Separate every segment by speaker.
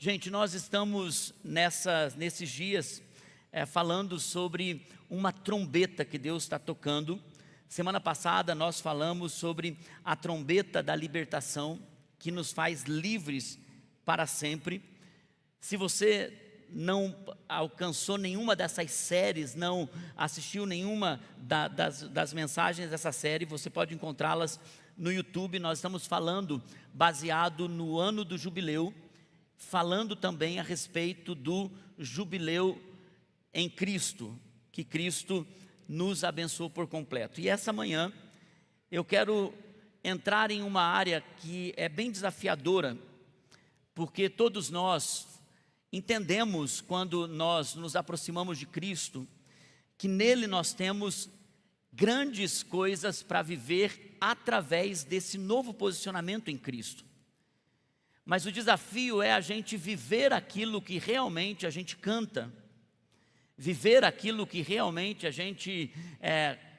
Speaker 1: Gente, nós estamos nesses dias falando sobre uma trombeta que Deus está tocando. Semana passada nós falamos sobre a trombeta da libertação que nos faz livres para sempre. Se você não alcançou nenhuma dessas séries, não assistiu nenhuma das mensagens dessa série, você pode encontrá-las no YouTube. Nós estamos falando baseado no ano do jubileu, falando também a respeito do jubileu em Cristo, que Cristo nos abençoou por completo. E essa manhã eu quero entrar em uma área que é bem desafiadora, porque todos nós entendemos, quando nós nos aproximamos de Cristo, que nele nós temos grandes coisas para viver através desse novo posicionamento em Cristo. Mas o desafio é a gente viver aquilo que realmente a gente canta, viver aquilo que realmente a gente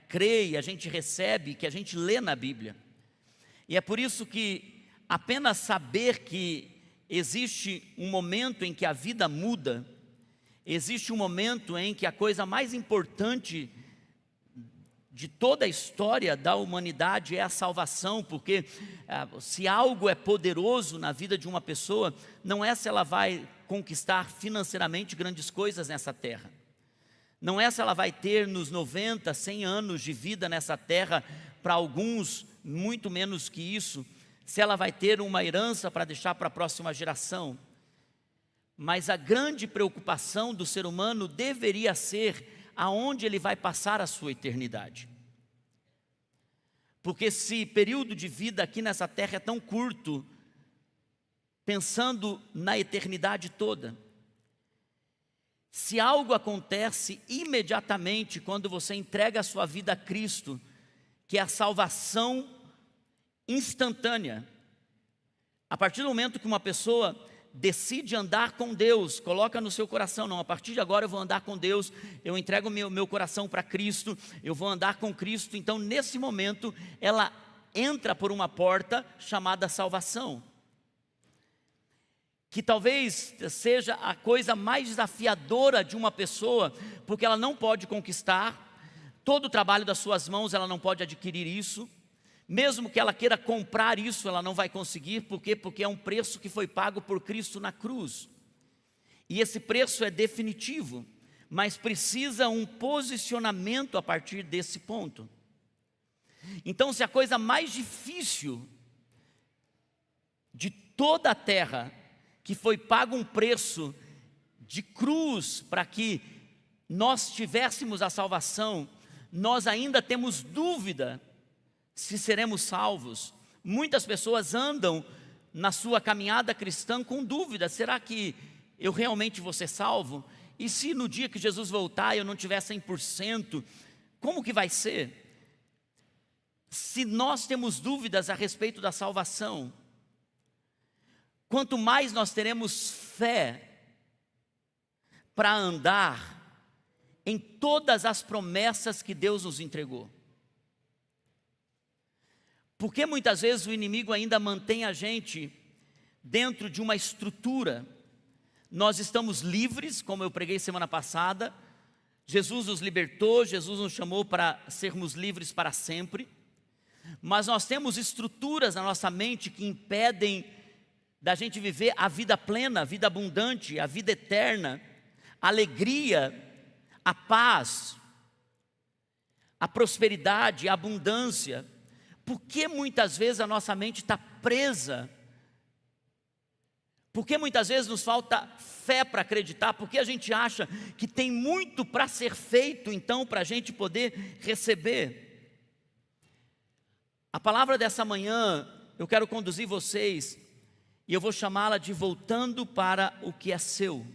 Speaker 1: crê, a gente recebe, que a gente lê na Bíblia. E é por isso que apenas saber que existe um momento em que a vida muda, existe um momento em que a coisa mais importante de toda a história da humanidade é a salvação, porque se algo é poderoso na vida de uma pessoa, não é se ela vai conquistar financeiramente grandes coisas nessa terra, não é se ela vai ter nos 90, 100 anos de vida nessa terra, para alguns muito menos que isso, se ela vai ter uma herança para deixar para a próxima geração. Mas a grande preocupação do ser humano deveria ser aonde ele vai passar a sua eternidade. Porque esse período de vida aqui nessa terra é tão curto, pensando na eternidade toda. Se algo acontece imediatamente quando você entrega a sua vida a Cristo, que é a salvação instantânea, a partir do momento que uma pessoa decide andar com Deus, coloca no seu coração, não, a partir de agora eu vou andar com Deus, eu entrego meu coração para Cristo, eu vou andar com Cristo. Então nesse momento ela entra por uma porta chamada salvação, que talvez seja a coisa mais desafiadora de uma pessoa, porque ela não pode conquistar, todo o trabalho das suas mãos ela não pode adquirir isso. Mesmo que ela queira comprar isso, ela não vai conseguir. Por quê? Porque é um preço que foi pago por Cristo na cruz. E esse preço é definitivo, mas precisa um posicionamento a partir desse ponto. Então, se a coisa mais difícil de toda a terra, que foi pago um preço de cruz para que nós tivéssemos a salvação, nós ainda temos dúvida se seremos salvos. Muitas pessoas andam na sua caminhada cristã com dúvida: será que eu realmente vou ser salvo? E se no dia que Jesus voltar eu não tiver 100%, como que vai ser? Se nós temos dúvidas a respeito da salvação, quanto mais nós teremos fé para andar em todas as promessas que Deus nos entregou. Porque muitas vezes o inimigo ainda mantém a gente dentro de uma estrutura. Nós estamos livres, como eu preguei semana passada. Jesus nos libertou, Jesus nos chamou para sermos livres para sempre. Mas nós temos estruturas na nossa mente que impedem da gente viver a vida plena, a vida abundante, a vida eterna, a alegria, a paz, a prosperidade, a abundância. Porque muitas vezes a nossa mente está presa? Porque muitas vezes nos falta fé para acreditar? Porque a gente acha que tem muito para ser feito, então, para a gente poder receber. A palavra dessa manhã, eu quero conduzir vocês, e eu vou chamá-la de voltando para o que é seu.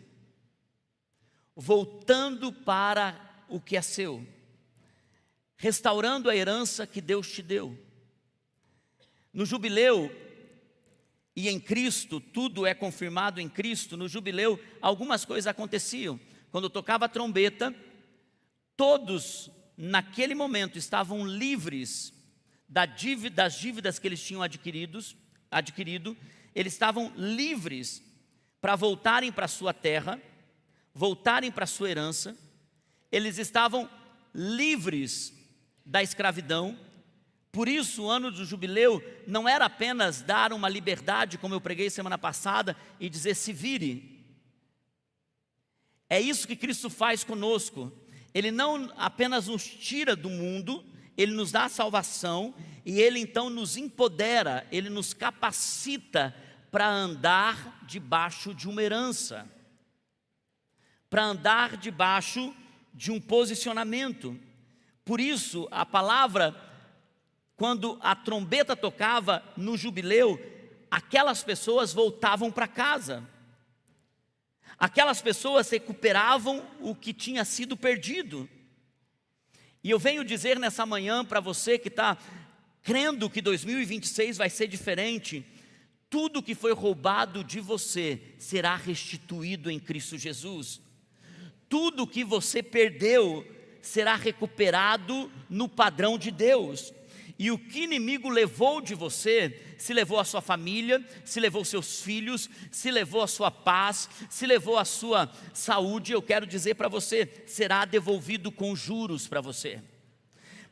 Speaker 1: Voltando para o que é seu. Restaurando a herança que Deus te deu. No jubileu e em Cristo, tudo é confirmado em Cristo. No jubileu, algumas coisas aconteciam. Quando tocava a trombeta, todos naquele momento estavam livres das dívidas que eles tinham adquirido. Eles estavam livres para voltarem para a sua terra, voltarem para a sua herança. Eles estavam livres da escravidão. Por isso, o ano do jubileu não era apenas dar uma liberdade, como eu preguei semana passada, e dizer se vire. É isso que Cristo faz conosco. Ele não apenas nos tira do mundo, Ele nos dá a salvação, e Ele então nos empodera, Ele nos capacita para andar debaixo de uma herança, para andar debaixo de um posicionamento. Por isso, a palavra, quando a trombeta tocava no jubileu, aquelas pessoas voltavam para casa. Aquelas pessoas recuperavam o que tinha sido perdido. E eu venho dizer nessa manhã para você que está crendo que 2026 vai ser diferente, tudo que foi roubado de você será restituído em Cristo Jesus. Tudo que você perdeu será recuperado no padrão de Deus. E o que o inimigo levou de você, se levou a sua família, se levou seus filhos, se levou a sua paz, se levou a sua saúde, eu quero dizer para você, será devolvido com juros para você.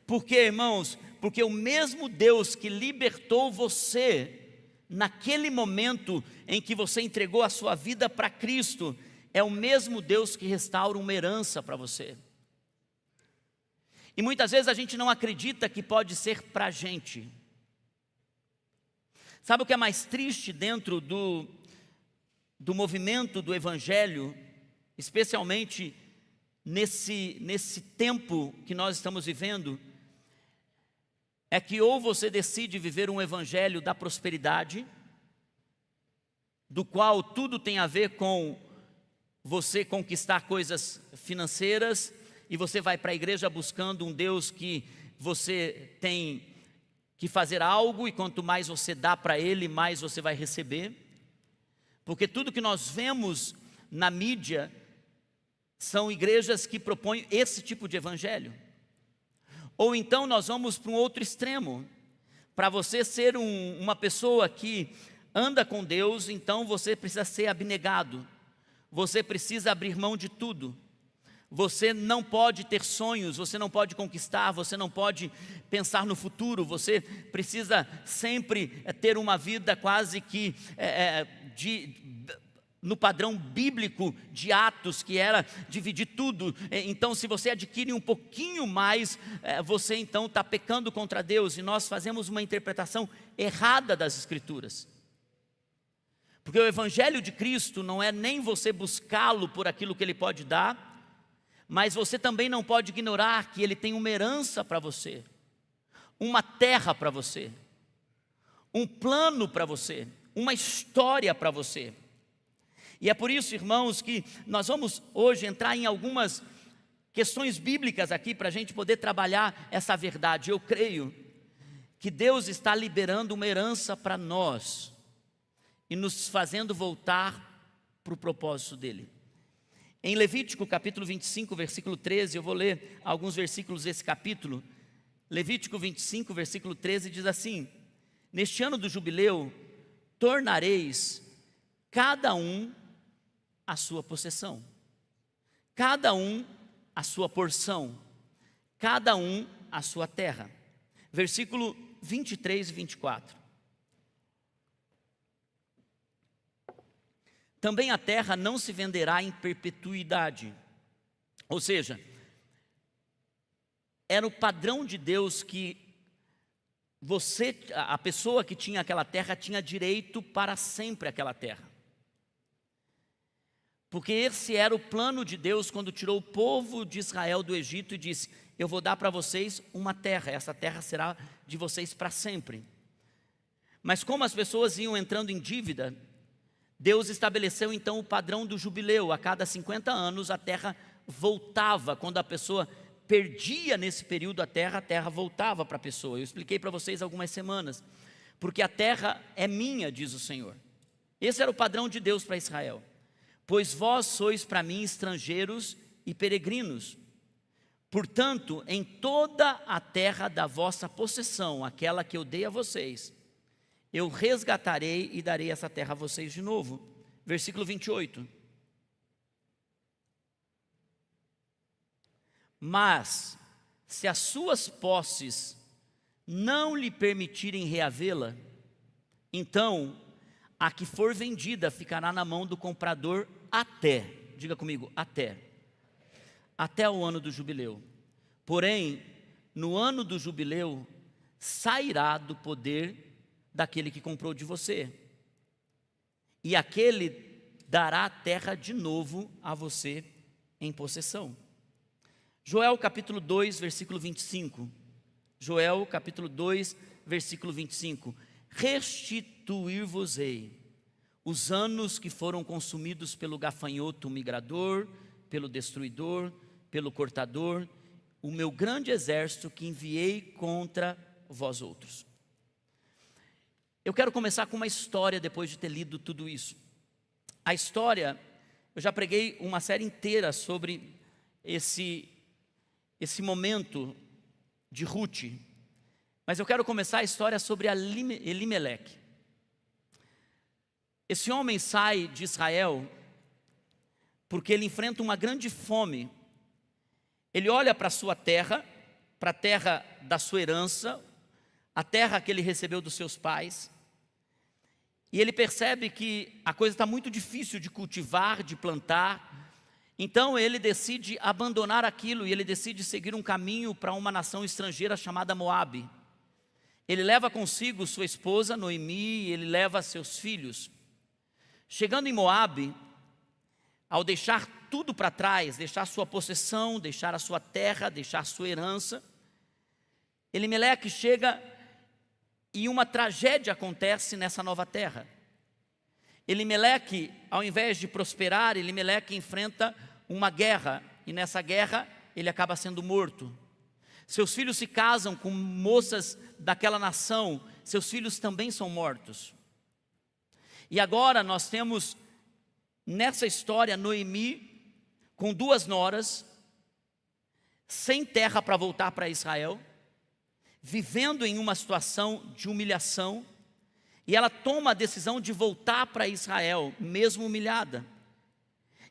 Speaker 1: Por quê, irmãos? Porque o mesmo Deus que libertou você naquele momento em que você entregou a sua vida para Cristo, é o mesmo Deus que restaura uma herança para você. E muitas vezes a gente não acredita que pode ser para a gente. Sabe o que é mais triste dentro do movimento do Evangelho, especialmente nesse tempo que nós estamos vivendo? É que ou você decide viver um Evangelho da prosperidade, do qual tudo tem a ver com você conquistar coisas financeiras, e você vai para a igreja buscando um Deus que você tem que fazer algo, e quanto mais você dá para Ele, mais você vai receber. Porque tudo que nós vemos na mídia são igrejas que propõem esse tipo de evangelho. Ou então nós vamos para um outro extremo. Para você ser uma pessoa que anda com Deus, então você precisa ser abnegado. Você precisa abrir mão de tudo. Você não pode ter sonhos, você não pode conquistar, você não pode pensar no futuro, você precisa sempre ter uma vida quase que no padrão bíblico de Atos, que era dividir tudo. Então, se você adquire um pouquinho mais, você então está pecando contra Deus, e nós fazemos uma interpretação errada das Escrituras. Porque o Evangelho de Cristo não é nem você buscá-lo por aquilo que Ele pode dar, mas você também não pode ignorar que Ele tem uma herança para você, uma terra para você, um plano para você, uma história para você. E é por isso, irmãos, que nós vamos hoje entrar em algumas questões bíblicas aqui, para a gente poder trabalhar essa verdade. Eu creio que Deus está liberando uma herança para nós, e nos fazendo voltar para o propósito dEle. Em Levítico capítulo 25, versículo 13, eu vou ler alguns versículos desse capítulo. Levítico 25, versículo 13 diz assim: neste ano do jubileu, tornareis cada um a sua possessão, cada um a sua porção, cada um a sua terra. Versículo 23 e 24. Também a terra não se venderá em perpetuidade. Ou seja, era o padrão de Deus que a pessoa que tinha aquela terra, tinha direito para sempre àquela terra. Porque esse era o plano de Deus quando tirou o povo de Israel do Egito e disse: eu vou dar para vocês uma terra, essa terra será de vocês para sempre. Mas como as pessoas iam entrando em dívida, Deus estabeleceu então o padrão do jubileu. A cada 50 anos a terra voltava. Quando a pessoa perdia nesse período a terra voltava para a pessoa. Eu expliquei para vocês algumas semanas. Porque a terra é minha, diz o Senhor. Esse era o padrão de Deus para Israel. Pois vós sois para mim estrangeiros e peregrinos. Portanto, em toda a terra da vossa possessão, aquela que eu dei a vocês, eu resgatarei e darei essa terra a vocês de novo. versículo 28. Mas, se as suas posses não lhe permitirem reavê-la, então a que for vendida ficará na mão do comprador até, diga comigo, até o ano do jubileu. Porém, no ano do jubileu, sairá do poder daquele que comprou de você, e aquele dará a terra de novo a você em possessão. Joel capítulo 2, versículo 25. Joel capítulo 2, versículo 25. Restituir-vos-ei os anos que foram consumidos pelo gafanhoto migrador, pelo destruidor, pelo cortador, o meu grande exército que enviei contra vós outros. Eu quero começar com uma história depois de ter lido tudo isso. A história, eu já preguei uma série inteira sobre esse momento de Ruth, mas eu quero começar a história sobre Elimeleque. Esse homem sai de Israel porque ele enfrenta uma grande fome. Ele olha para a sua terra, para a terra da sua herança, a terra que ele recebeu dos seus pais, e ele percebe que a coisa está muito difícil de cultivar, de plantar. Então ele decide abandonar aquilo e ele decide seguir um caminho para uma nação estrangeira chamada Moabe. Ele leva consigo sua esposa Noemi, ele leva seus filhos. Chegando em Moabe, ao deixar tudo para trás, deixar sua possessão, deixar a sua terra, deixar sua herança, Elimeleque chega e uma tragédia acontece nessa nova terra. Elimeleque, ao invés de prosperar, Elimeleque enfrenta uma guerra, e nessa guerra ele acaba sendo morto. Seus filhos se casam com moças daquela nação, seus filhos também são mortos. E agora nós temos nessa história Noemi com 2 noras, sem terra para voltar para Israel, vivendo em uma situação de humilhação, e ela toma a decisão de voltar para Israel, mesmo humilhada.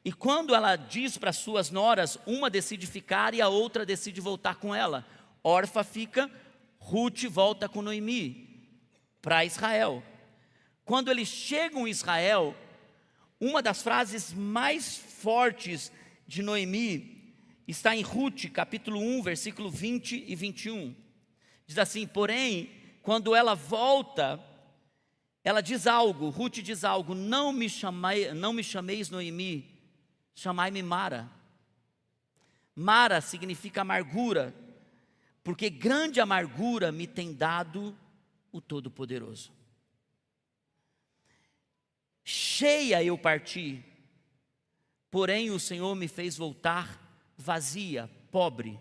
Speaker 1: E quando ela diz para suas noras, uma decide ficar e a outra decide voltar com ela. Orfa fica, Ruth volta com Noemi para Israel. Quando eles chegam em Israel, uma das frases mais fortes de Noemi está em Ruth, capítulo 1, versículo 20 e 21. Diz assim: porém, quando ela volta, ela diz algo, Ruth diz algo: não me chameis Noemi, chamai-me Mara. Mara significa amargura, porque grande amargura me tem dado o Todo-Poderoso. Cheia eu parti, porém o Senhor me fez voltar vazia, pobre.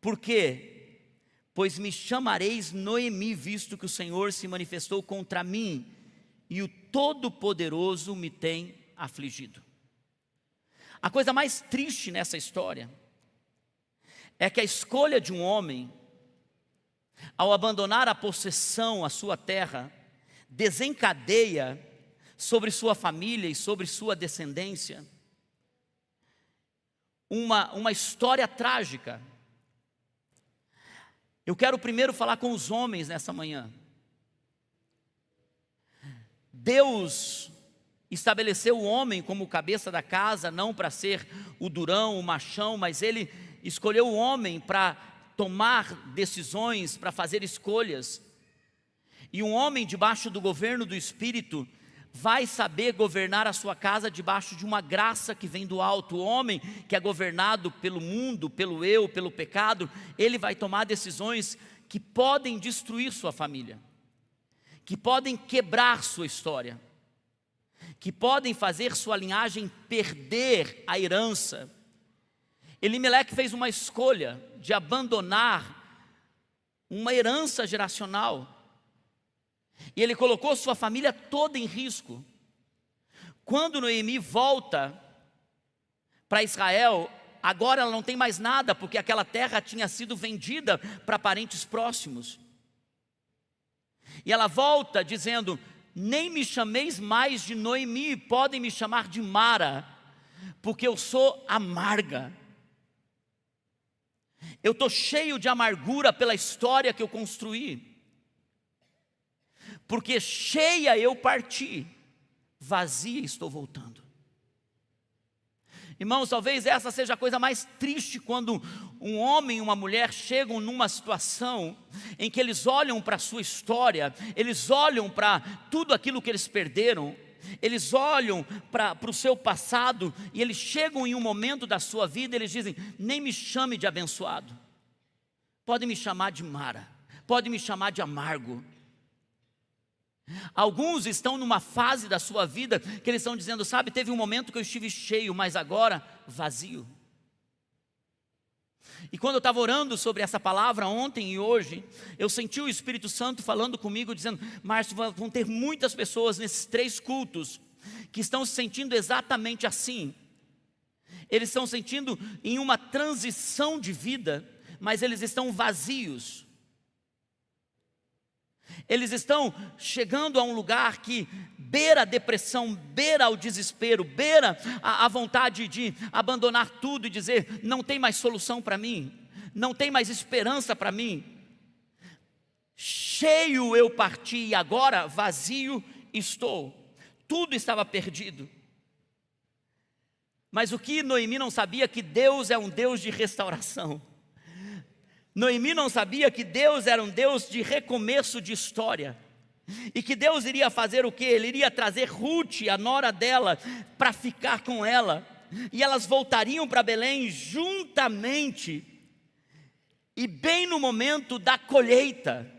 Speaker 1: Por quê? Pois me chamareis Noemi, visto que o Senhor se manifestou contra mim, e o Todo-Poderoso me tem afligido. A coisa mais triste nessa história é que a escolha de um homem, ao abandonar a possessão, a sua terra, desencadeia sobre sua família e sobre sua descendência uma história trágica. Eu quero primeiro falar com os homens nessa manhã. Deus estabeleceu o homem como cabeça da casa, não para ser o durão, o machão, mas Ele escolheu o homem para tomar decisões, para fazer escolhas. E um homem debaixo do governo do Espírito vai saber governar a sua casa debaixo de uma graça que vem do alto. O homem que é governado pelo mundo, pelo eu, pelo pecado, ele vai tomar decisões que podem destruir sua família, que podem quebrar sua história, que podem fazer sua linhagem perder a herança. Elimeleque fez uma escolha de abandonar uma herança geracional, e ele colocou sua família toda em risco. Quando Noemi volta para Israel, agora ela não tem mais nada, porque aquela terra tinha sido vendida para parentes próximos. E ela volta dizendo: nem me chameis mais de Noemi, podem me chamar de Mara, porque eu sou amarga. Eu estou cheio de amargura pela história que eu construí, porque cheia eu parti, vazia estou voltando. Irmãos, talvez essa seja a coisa mais triste, quando um homem e uma mulher chegam numa situação em que eles olham para a sua história, eles olham para tudo aquilo que eles perderam, eles olham para o seu passado, e eles chegam em um momento da sua vida, eles dizem: nem me chame de abençoado, pode me chamar de Mara, pode me chamar de amargo. Alguns estão numa fase da sua vida que eles estão dizendo: sabe, teve um momento que eu estive cheio, mas agora vazio. E quando eu estava orando sobre essa palavra ontem e hoje, eu senti o Espírito Santo falando comigo, dizendo: Márcio, vão ter muitas pessoas nesses 3 cultos que estão se sentindo exatamente assim. Eles estão sentindo em uma transição de vida, mas eles estão vazios. Eles estão chegando a um lugar que beira a depressão, beira o desespero, beira a vontade de abandonar tudo e dizer: não tem mais solução para mim, não tem mais esperança para mim. Cheio eu parti e agora vazio estou. Tudo estava perdido. Mas o que Noemi não sabia, que Deus é um Deus de restauração. Noemi não sabia que Deus era um Deus de recomeço de história, e que Deus iria fazer o quê? Ele iria trazer Ruth, a nora dela, para ficar com ela, e elas voltariam para Belém juntamente, e bem no momento da colheita,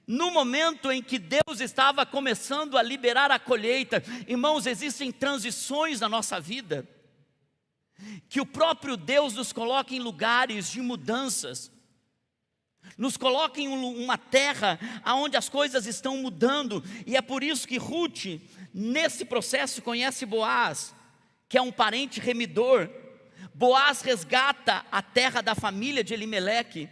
Speaker 1: no momento em que Deus estava começando a liberar a colheita. Irmãos, existem transições na nossa vida, que o próprio Deus nos coloca em lugares de mudanças, nos coloca em uma terra onde as coisas estão mudando, e é por isso que Ruth, nesse processo, conhece Boaz, que é um parente remidor. Boaz resgata a terra da família de Elimeleque.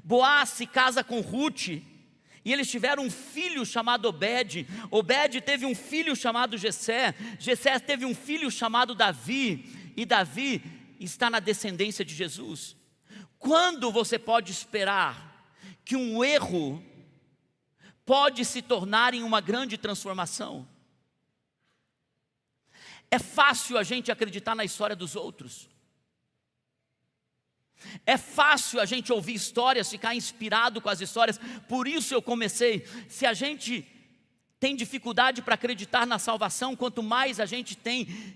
Speaker 1: Boaz se casa com Ruth, e eles tiveram um filho chamado Obed. Obed teve um filho chamado Jessé. Jessé teve um filho chamado Davi. E Davi está na descendência de Jesus. Quando você pode esperar que um erro pode se tornar em uma grande transformação? É fácil a gente acreditar na história dos outros. É fácil a gente ouvir histórias, ficar inspirado com as histórias. Por isso eu comecei: se a gente tem dificuldade para acreditar na salvação, quanto mais a gente tem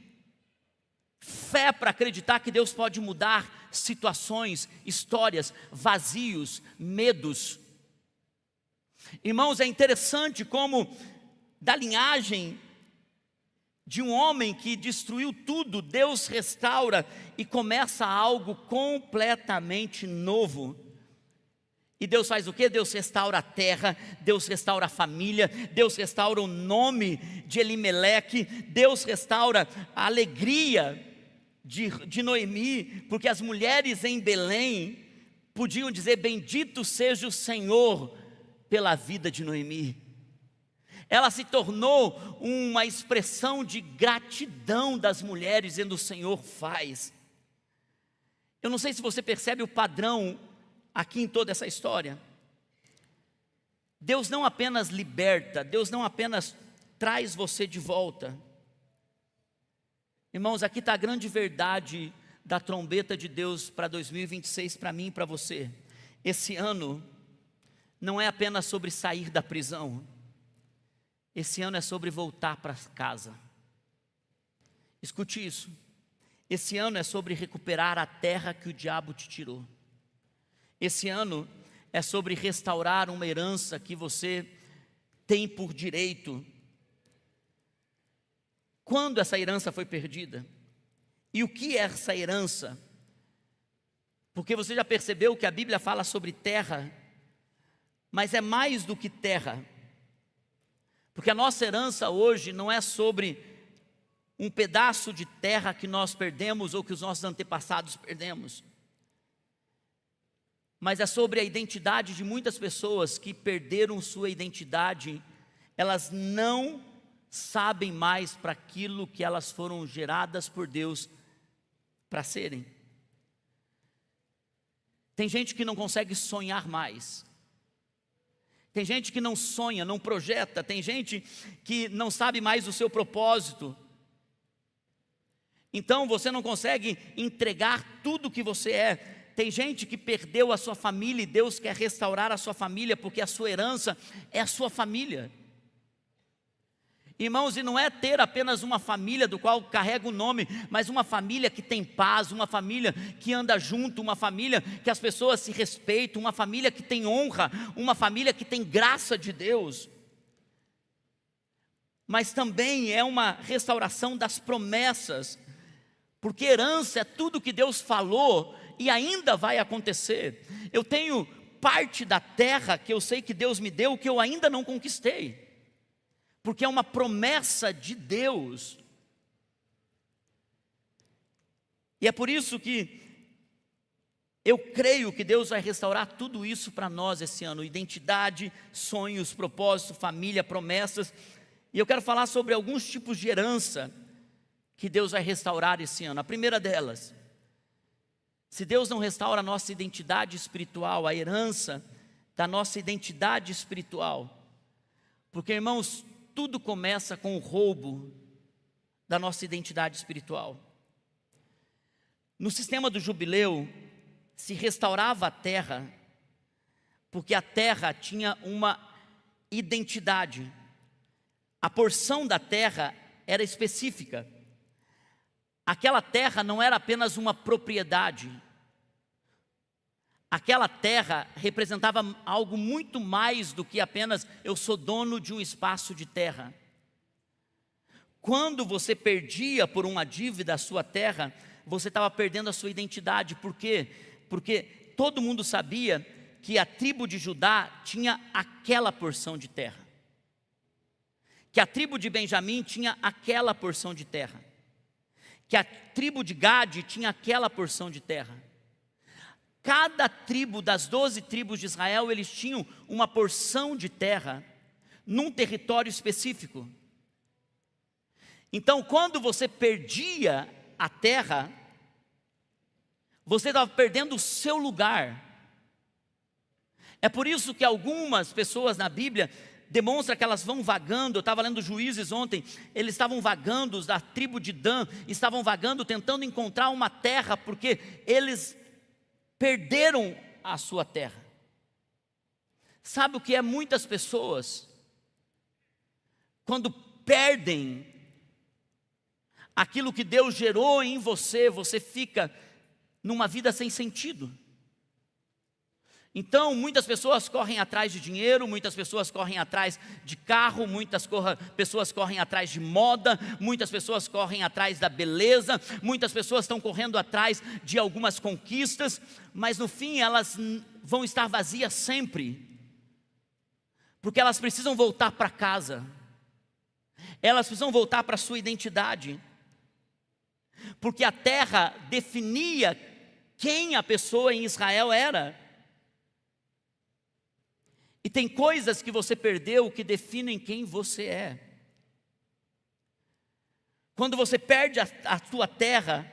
Speaker 1: fé para acreditar que Deus pode mudar situações, histórias, vazios, medos. Irmãos, é interessante como da linhagem de um homem que destruiu tudo, Deus restaura e começa algo completamente novo. E Deus faz o quê? Deus restaura a terra, Deus restaura a família, Deus restaura o nome de Elimeleque, Deus restaura a alegria de Noemi, porque as mulheres em Belém podiam dizer: bendito seja o Senhor pela vida de Noemi. Ela se tornou uma expressão de gratidão das mulheres, dizendo: o Senhor faz. Eu não sei se você percebe o padrão aqui em toda essa história. Deus não apenas liberta, Deus não apenas traz você de volta. Irmãos, aqui está a grande verdade da trombeta de Deus para 2026, para mim e para você. Esse ano não é apenas sobre sair da prisão. Esse ano é sobre voltar para casa. Escute isso. Esse ano é sobre recuperar a terra que o diabo te tirou. Esse ano é sobre restaurar uma herança que você tem por direito. Quando essa herança foi perdida? E o que é essa herança? Porque você já percebeu que a Bíblia fala sobre terra, mas é mais do que terra. Porque a nossa herança hoje não é sobre um pedaço de terra que nós perdemos ou que os nossos antepassados perdemos, mas é sobre a identidade de muitas pessoas que perderam sua identidade elas não sabem mais para aquilo que elas foram geradas por Deus para serem. Tem gente que não consegue sonhar mais. Tem gente que não sonha, não projeta. Tem gente que não sabe mais o seu propósito. Então você não consegue entregar tudo o que você é. Tem gente que perdeu a sua família e Deus quer restaurar a sua família, porque a sua herança é a sua família. Irmãos, e não é ter apenas uma família do qual carrega o nome, mas uma família que tem paz, uma família que anda junto, uma família que as pessoas se respeitam, uma família que tem honra, uma família que tem graça de Deus. Mas também é uma restauração das promessas, porque herança é tudo que Deus falou e ainda vai acontecer. Eu tenho parte da terra que eu sei que Deus me deu, que eu ainda não conquistei, porque é uma promessa de Deus. E é por isso que eu creio que Deus vai restaurar tudo isso para nós esse ano: identidade, sonhos, propósito, família, promessas. E eu quero falar sobre alguns tipos de herança que Deus vai restaurar esse ano. A primeira delas: se Deus não restaura a nossa identidade espiritual, a herança da nossa identidade espiritual, porque, irmãos, tudo começa com o roubo da nossa identidade espiritual. No sistema do jubileu, se restaurava a terra, porque a terra tinha uma identidade. A porção da terra era específica. Aquela terra não era apenas uma propriedade. Aquela terra representava algo muito mais do que apenas eu sou dono de um espaço de terra. Quando você perdia por uma dívida a sua terra, você estava perdendo a sua identidade. Por quê? Porque todo mundo sabia que a tribo de Judá tinha aquela porção de terra, que a tribo de Benjamim tinha aquela porção de terra, que a tribo de Gade tinha aquela porção de terra. Cada tribo das 12 tribos de Israel, eles tinham uma porção de terra num território específico. Então, quando você perdia a terra, você estava perdendo o seu lugar. É por isso que algumas pessoas na Bíblia demonstram que elas vão vagando. Eu estava lendo Juízes ontem, eles estavam vagando, os da tribo de Dan estavam vagando, tentando encontrar uma terra, porque eles perderam a sua terra. Sabe o que é muitas pessoas? Quando perdem aquilo que Deus gerou em você, você fica numa vida sem sentido. Então, muitas pessoas correm atrás de dinheiro, muitas pessoas correm atrás de carro, pessoas correm atrás de moda, muitas pessoas correm atrás da beleza, muitas pessoas estão correndo atrás de algumas conquistas, mas no fim elas vão estar vazias sempre, porque elas precisam voltar para casa, elas precisam voltar para a sua identidade, porque a terra definia quem a pessoa em Israel era. E tem coisas que você perdeu que definem quem você é. Quando você perde a tua terra,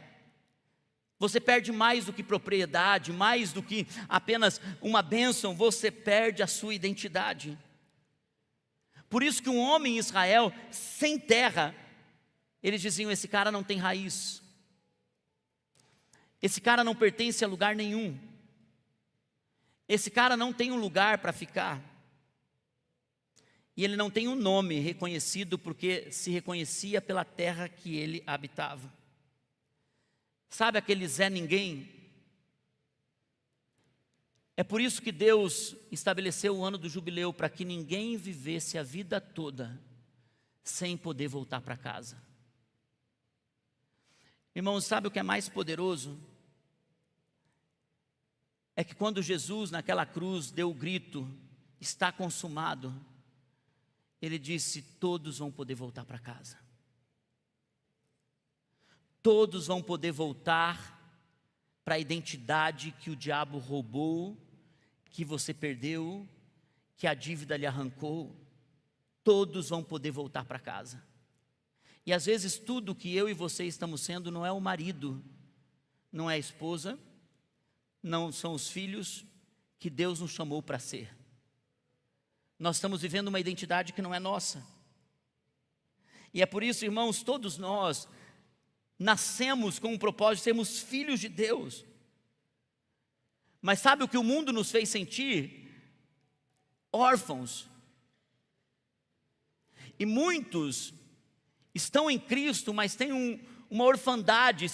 Speaker 1: você perde mais do que propriedade, mais do que apenas uma bênção, você perde a sua identidade. Por isso que um homem em Israel sem terra, eles diziam: esse cara não tem raiz, esse cara não pertence a lugar nenhum, esse cara não tem um lugar para ficar. E ele não tem um nome reconhecido, porque se reconhecia pela terra que ele habitava. Sabe aquele Zé Ninguém? É por isso que Deus estabeleceu o ano do jubileu, para que ninguém vivesse a vida toda sem poder voltar para casa. Irmãos, sabe o que é mais poderoso? É que quando Jesus naquela cruz deu o grito: está consumado, Ele disse: todos vão poder voltar para casa. Todos vão poder voltar para a identidade que o diabo roubou, que você perdeu, que a dívida lhe arrancou. todos vão poder voltar para casa. E às vezes tudo que eu e você estamos sendo não é o marido, não é a esposa, não são os filhos que Deus nos chamou para ser. Nós estamos vivendo uma identidade que não é nossa. E é por isso, irmãos, todos nós nascemos com o propósito de sermos filhos de Deus. Mas sabe o que o mundo nos fez sentir? Órfãos. E muitos estão em Cristo, mas têm uma orfandade,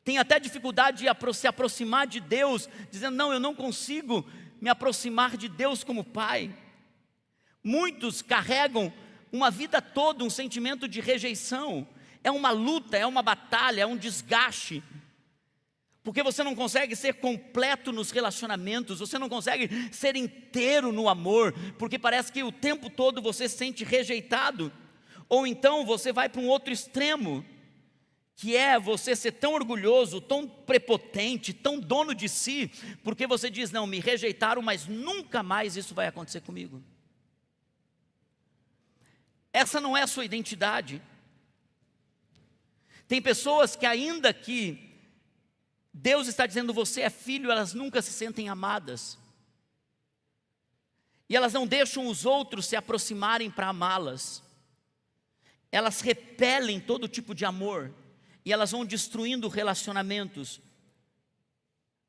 Speaker 1: têm até dificuldade de se aproximar de Deus, dizendo, não, eu não consigo me aproximar de Deus como Pai. Muitos carregam uma vida toda um sentimento de rejeição. É uma luta, é uma batalha, é um desgaste. Porque você não consegue ser completo nos relacionamentos, você não consegue ser inteiro no amor, porque parece que o tempo todo você se sente rejeitado. Ou então você vai para um outro extremo, que é você ser tão orgulhoso, tão prepotente, tão dono de si, porque você diz, não, me rejeitaram, mas nunca mais isso vai acontecer comigo. Essa não é a sua identidade. Tem pessoas que ainda que Deus está dizendo, você é filho, elas nunca se sentem amadas. E elas não deixam os outros se aproximarem para amá-las. Elas repelem todo tipo de amor. E elas vão destruindo relacionamentos.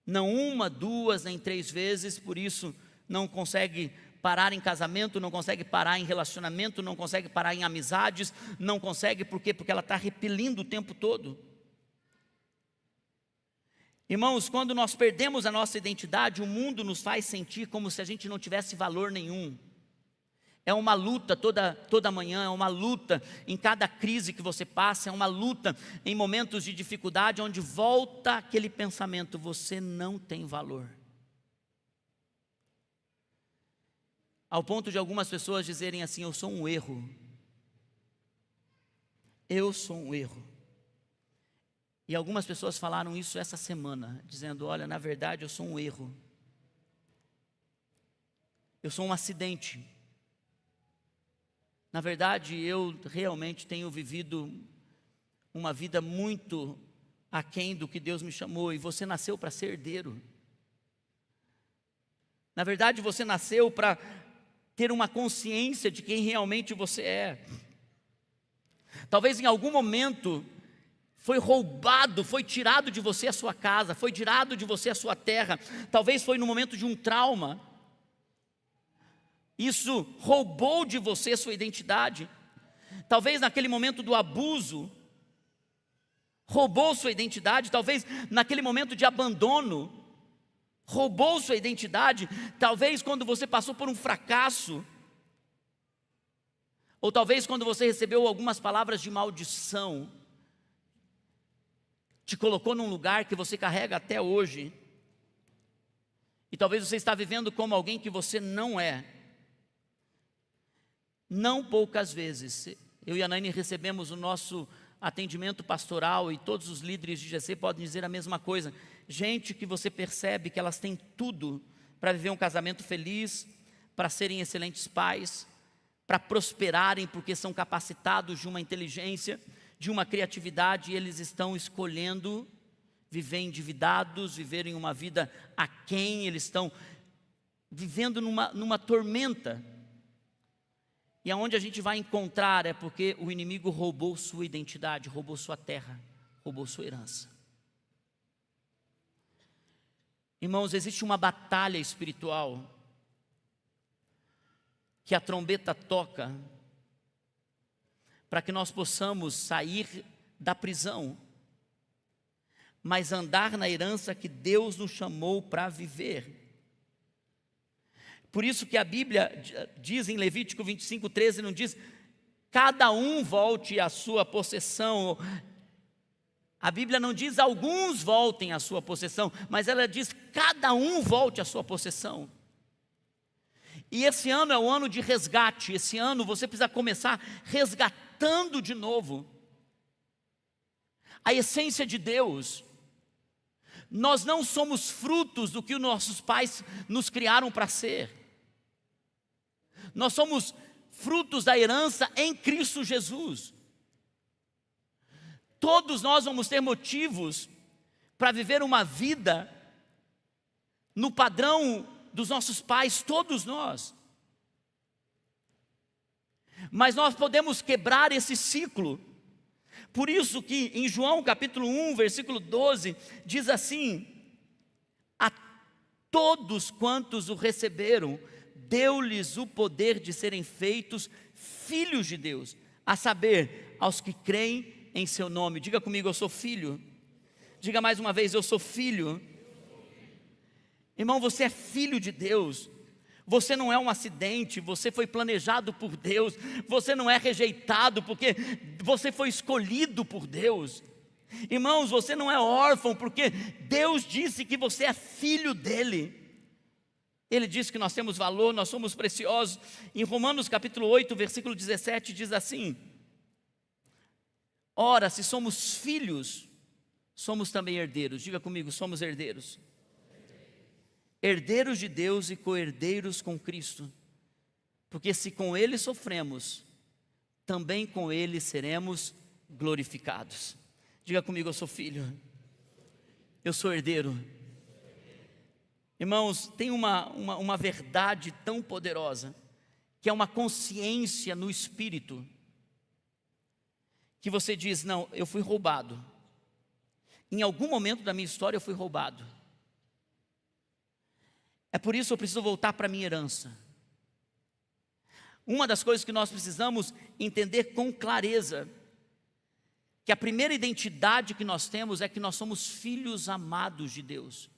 Speaker 1: Não uma, duas, nem 3 vezes, por isso não consegue parar em casamento, não consegue parar em relacionamento, não consegue parar em amizades, não consegue, por quê? Porque ela está repelindo o tempo todo. Irmãos, quando nós perdemos a nossa identidade, o mundo nos faz sentir como se a gente não tivesse valor nenhum. É uma luta toda manhã, é uma luta em cada crise que você passa, é uma luta em momentos de dificuldade, onde volta aquele pensamento, você não tem valor. Ao ponto de algumas pessoas dizerem assim, eu sou um erro. Eu sou um erro. E algumas pessoas falaram isso essa semana, dizendo, olha, na verdade eu sou um erro. Eu sou um acidente. Na verdade, eu realmente tenho vivido uma vida muito aquém do que Deus me chamou, e você nasceu para ser herdeiro. Na verdade, você nasceu para ter uma consciência de quem realmente você é. Talvez em algum momento foi roubado, foi tirado de você a sua casa, foi tirado de você a sua terra, talvez foi no momento de um trauma. Isso roubou de você a sua identidade. Talvez naquele momento do abuso, roubou sua identidade. Talvez naquele momento de abandono, roubou sua identidade. Talvez quando você passou por um fracasso, ou talvez quando você recebeu algumas palavras de maldição, te colocou num lugar que você carrega até hoje. E talvez você está vivendo como alguém que você não é. Não poucas vezes, eu e a Naine recebemos o nosso atendimento pastoral, e todos os líderes de GC podem dizer a mesma coisa. Gente que você percebe que elas têm tudo para viver um casamento feliz, para serem excelentes pais, para prosperarem porque são capacitados de uma inteligência, de uma criatividade, e eles estão escolhendo viver endividados, viverem uma vida aquém, eles estão vivendo numa tormenta. E aonde a gente vai encontrar é porque o inimigo roubou sua identidade, roubou sua terra, roubou sua herança. Irmãos, existe uma batalha espiritual que a trombeta toca para que nós possamos sair da prisão, mas andar na herança que Deus nos chamou para viver. Por isso que a Bíblia diz em Levítico 25:13, não diz, cada um volte à sua possessão. A Bíblia não diz, alguns voltem à sua possessão, mas ela diz, cada um volte à sua possessão. E esse ano é o ano de resgate, esse ano você precisa começar resgatando de novo a essência de Deus. Nós não somos frutos do que os nossos pais nos criaram para ser. Nós somos frutos da herança em Cristo Jesus. Todos nós vamos ter motivos para viver uma vida no padrão dos nossos pais, todos nós. Mas nós podemos quebrar esse ciclo. Por isso que em João capítulo 1, versículo 12, diz assim: a todos quantos o receberam, deu-lhes o poder de serem feitos filhos de Deus, a saber, aos que creem em seu nome. Diga comigo, eu sou filho. Diga mais uma vez, eu sou filho. Irmão, você é filho de Deus. Você não é um acidente, você foi planejado por Deus. Você não é rejeitado porque você foi escolhido por Deus. Irmãos, você não é órfão porque Deus disse que você é filho dele. Ele disse que nós temos valor, nós somos preciosos. Em Romanos capítulo 8, versículo 17 diz assim: ora, se somos filhos, somos também herdeiros. Diga comigo, somos herdeiros. Herdeiros de Deus e co-herdeiros com Cristo, porque se com Ele sofremos, também com Ele seremos glorificados. Diga comigo, eu sou filho, eu sou herdeiro. Irmãos, tem uma verdade tão poderosa, que é uma consciência no espírito, que você diz, não, eu fui roubado, em algum momento da minha história eu fui roubado. É por isso que eu preciso voltar para a minha herança. Uma das coisas que nós precisamos entender com clareza, que a primeira identidade que nós temos é que nós somos filhos amados de Deus.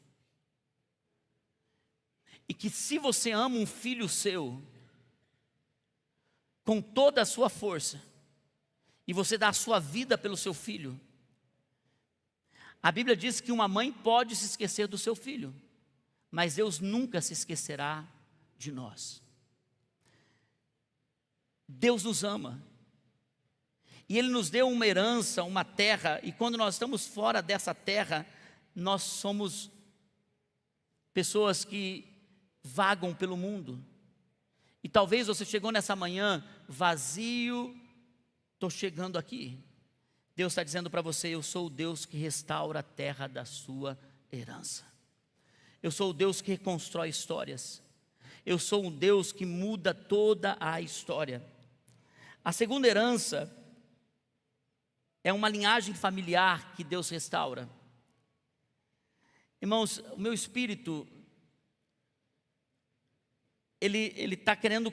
Speaker 1: E que se você ama um filho seu, com toda a sua força, e você dá a sua vida pelo seu filho, a Bíblia diz que uma mãe pode se esquecer do seu filho, mas Deus nunca se esquecerá de nós. Deus nos ama, e Ele nos deu uma herança, uma terra, e quando nós estamos fora dessa terra, nós somos pessoas que vagam pelo mundo. E talvez você chegou nessa manhã vazio, estou chegando aqui. Deus está dizendo para você, eu sou o Deus que restaura a terra da sua herança. Eu sou o Deus que reconstrói histórias. Eu sou um Deus que muda toda a história. A segunda herança é uma linhagem familiar que Deus restaura. Irmãos, o meu espírito, ele está querendo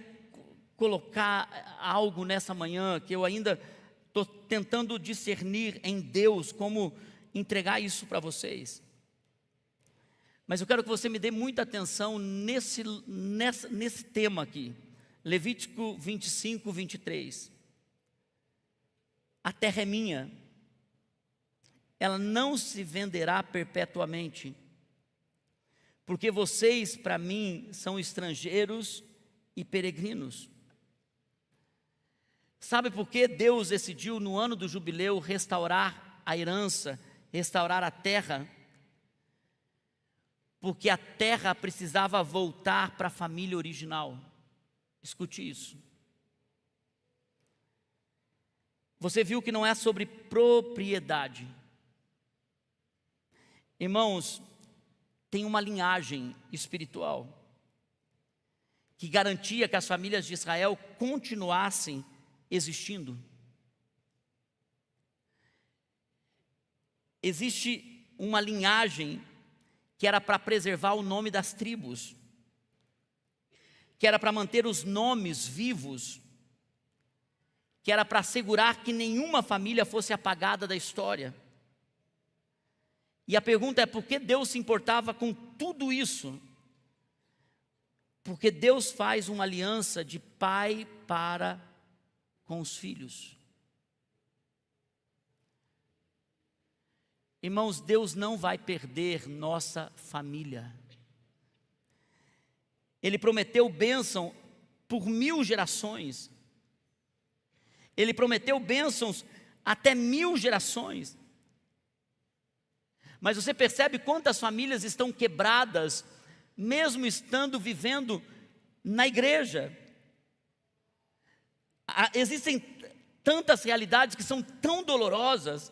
Speaker 1: colocar algo nessa manhã que eu ainda estou tentando discernir em Deus, como entregar isso para vocês. Mas eu quero que você me dê muita atenção nesse tema aqui. Levítico 25, 23. A terra é minha, ela não se venderá perpetuamente, porque vocês para mim são estrangeiros e peregrinos. Sabe por que Deus decidiu no ano do jubileu restaurar a herança, restaurar a terra? Porque a terra precisava voltar para a família original. Escute isso. Você viu que não é sobre propriedade. Irmãos, tem uma linhagem espiritual que garantia que as famílias de Israel continuassem existindo. Existe uma linhagem que era para preservar o nome das tribos, que era para manter os nomes vivos, que era para assegurar que nenhuma família fosse apagada da história. E a pergunta é, por que Deus se importava com tudo isso? Porque Deus faz uma aliança de pai para com os filhos. Irmãos, Deus não vai perder nossa família. Ele prometeu bênção por 1000 gerações. Ele prometeu bênçãos até 1000 gerações. Mas você percebe quantas famílias estão quebradas, mesmo estando vivendo na igreja. Existem tantas realidades que são tão dolorosas.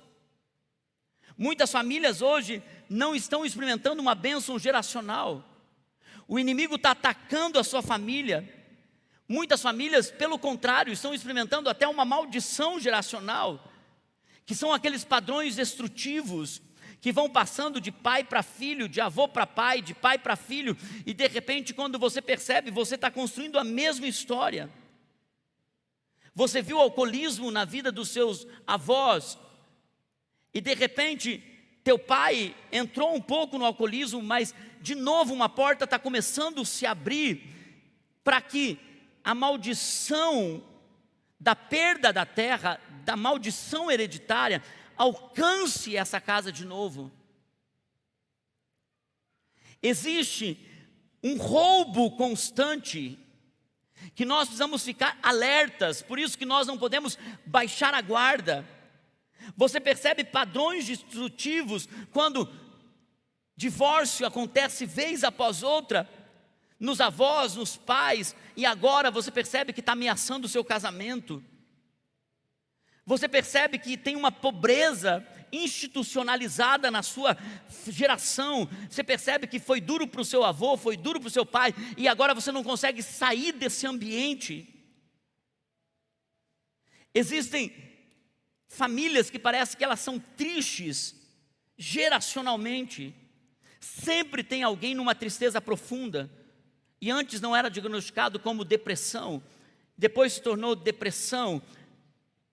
Speaker 1: Muitas famílias hoje não estão experimentando uma bênção geracional. O inimigo está atacando a sua família. Muitas famílias, pelo contrário, estão experimentando até uma maldição geracional, que são aqueles padrões destrutivos que vão passando de pai para filho, de avô para pai, de pai para filho, e de repente, quando você percebe, você está construindo a mesma história. Você viu o alcoolismo na vida dos seus avós, e de repente, teu pai entrou um pouco no alcoolismo, mas de novo uma porta está começando a se abrir, para que a maldição da perda da terra, da maldição hereditária, alcance essa casa de novo. Existe um roubo constante, que nós precisamos ficar alertas, por isso que nós não podemos baixar a guarda. Você percebe padrões destrutivos, quando divórcio acontece vez após outra, nos avós, nos pais, e agora você percebe que está ameaçando o seu casamento. Você percebe que tem uma pobreza institucionalizada na sua geração. Você percebe que foi duro para o seu avô, foi duro para o seu pai, e agora você não consegue sair desse ambiente. Existem famílias que parece que elas são tristes geracionalmente. Sempre tem alguém numa tristeza profunda. E antes não era diagnosticado como depressão, depois se tornou depressão,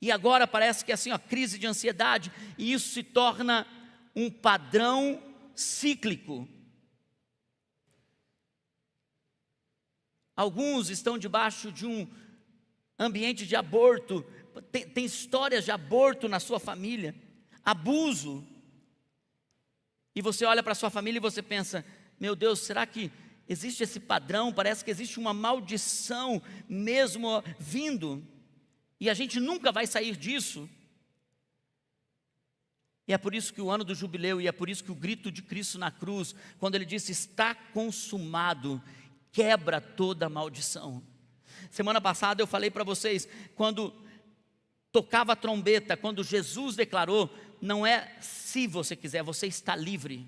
Speaker 1: e agora parece que é assim, crise de ansiedade, e isso se torna um padrão cíclico. Alguns estão debaixo de um ambiente de aborto, tem histórias de aborto na sua família, abuso, e você olha para a sua família e você pensa, meu Deus, será que existe esse padrão? Parece que existe uma maldição mesmo vindo, e a gente nunca vai sair disso. E é por isso que o ano do jubileu, e é por isso que o grito de Cristo na cruz, quando Ele disse, está consumado, quebra toda a maldição. Semana passada eu falei para vocês, quando tocava a trombeta, quando Jesus declarou, não é se você quiser, você está livre.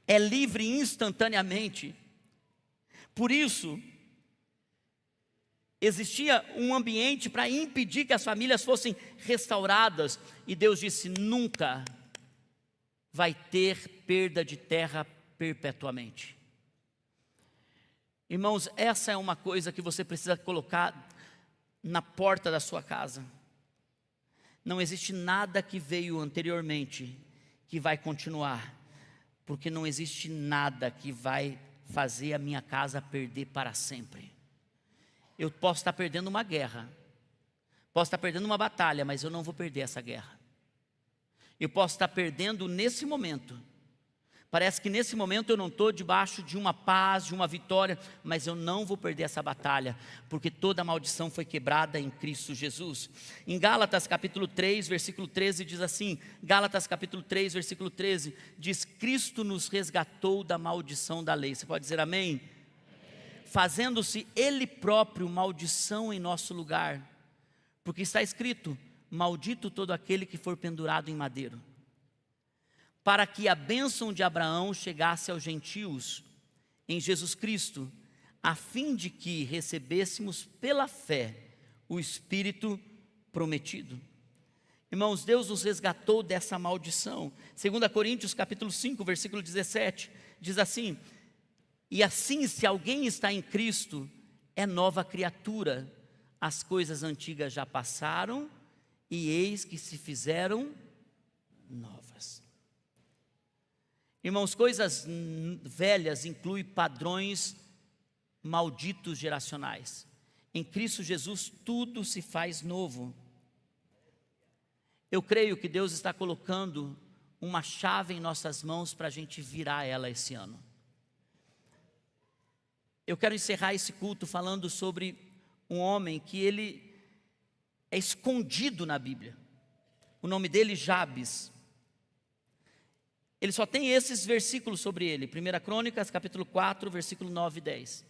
Speaker 1: É livre instantaneamente. Por isso, existia um ambiente para impedir que as famílias fossem restauradas, e Deus disse, nunca vai ter perda de terra perpetuamente. Irmãos, essa é uma coisa que você precisa colocar na porta da sua casa. Não existe nada que veio anteriormente que vai continuar, porque não existe nada que vai fazer a minha casa perder para sempre. Eu posso estar perdendo uma guerra, posso estar perdendo uma batalha, mas eu não vou perder essa guerra. Eu posso estar perdendo nesse momento, parece que nesse momento eu não estou debaixo de uma paz, de uma vitória, mas eu não vou perder essa batalha, porque toda a maldição foi quebrada em Cristo Jesus. Em Gálatas capítulo 3, versículo 13 diz assim, Gálatas capítulo 3, versículo 13, diz, Cristo nos resgatou da maldição da lei. Você pode dizer amém? Fazendo-se Ele próprio maldição em nosso lugar, porque está escrito, maldito todo aquele que for pendurado em madeiro, para que a bênção de Abraão chegasse aos gentios, em Jesus Cristo, a fim de que recebêssemos pela fé, o Espírito prometido. Irmãos, Deus nos resgatou dessa maldição. 2 Coríntios capítulo 5, versículo 17, diz assim, e assim, se alguém está em Cristo, é nova criatura, as coisas antigas já passaram, e eis que se fizeram novas. Irmãos, coisas velhas incluem padrões malditos geracionais. Em Cristo Jesus tudo se faz novo. Eu creio que Deus está colocando uma chave em nossas mãos para a gente virar ela esse ano. Eu quero encerrar esse culto falando sobre um homem que ele é escondido na Bíblia. O nome dele é Jabes. Ele só tem esses versículos sobre ele. 1 Crônicas, capítulo 4, versículo 9 e 10.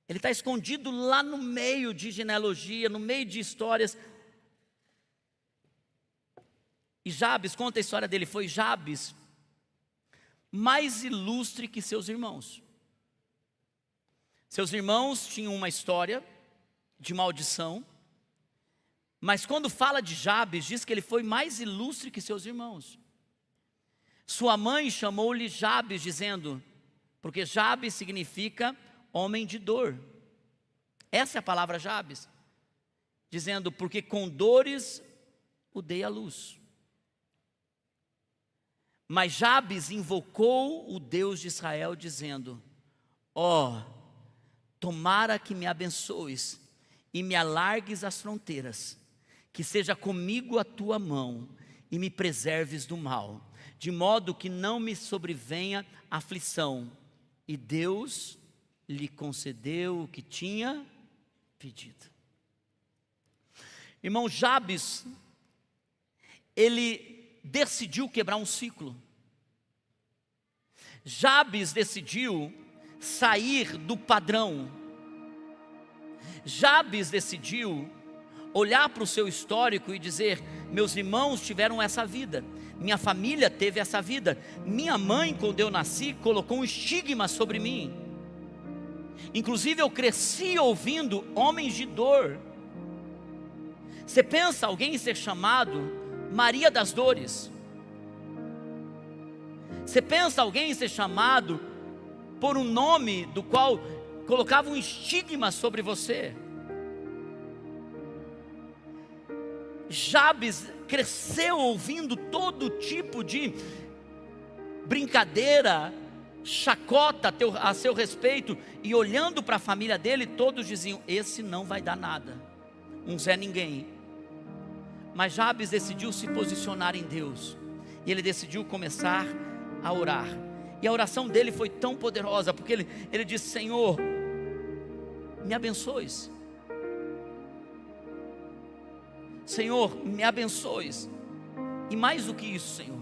Speaker 1: Ele está escondido lá no meio de genealogia, no meio de histórias. E Jabes, conta a história dele, foi Jabes mais ilustre que seus irmãos. Seus irmãos tinham uma história de maldição, mas quando fala de Jabes, diz que ele foi mais ilustre que seus irmãos. Sua mãe chamou-lhe Jabes, dizendo, porque Jabes significa homem de dor. Essa é a palavra Jabes, dizendo, porque com dores o dei à luz. Mas Jabes invocou o Deus de Israel, dizendo, tomara que me abençoes e me alargues as fronteiras, que seja comigo a tua mão e me preserves do mal, de modo que não me sobrevenha aflição. E Deus lhe concedeu o que tinha pedido. Irmão, Jabes, ele decidiu quebrar um ciclo. Jabes decidiu sair do padrão. Jabes decidiu olhar para o seu histórico e dizer, meus irmãos tiveram essa vida, minha família teve essa vida, minha mãe, quando eu nasci, colocou um estigma sobre mim. Inclusive eu cresci ouvindo homens de dor. Você pensa alguém ser chamado Maria das Dores? Você pensa alguém ser chamado por um nome do qual colocava um estigma sobre você? Jabes cresceu ouvindo todo tipo de brincadeira, chacota a seu respeito, e olhando para a família dele, todos diziam, esse não vai dar nada, um Zé Ninguém. Mas Jabes decidiu se posicionar em Deus, e ele decidiu começar a orar, e a oração dele foi tão poderosa, porque ele disse, Senhor, me abençoes, Senhor, me abençoes, e mais do que isso, Senhor,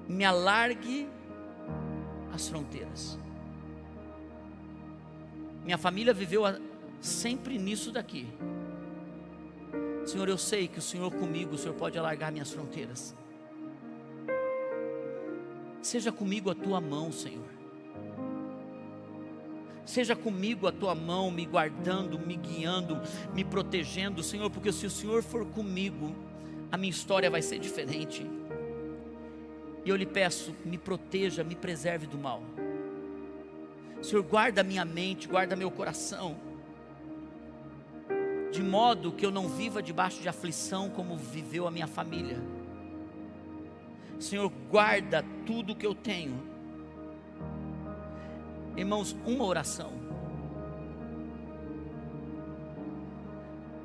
Speaker 1: me alargue as fronteiras. Minha família viveu sempre nisso daqui. Senhor, eu sei que o Senhor comigo, o Senhor pode alargar minhas fronteiras. Seja comigo a tua mão, Senhor. Seja comigo a tua mão, me guardando, me guiando, me protegendo, Senhor, porque se o Senhor for comigo, a minha história vai ser diferente. E eu lhe peço, me proteja, me preserve do mal. Senhor, guarda minha mente, guarda meu coração, de modo que eu não viva debaixo de aflição como viveu a minha família. Senhor, guarda tudo que eu tenho. Irmãos, uma oração.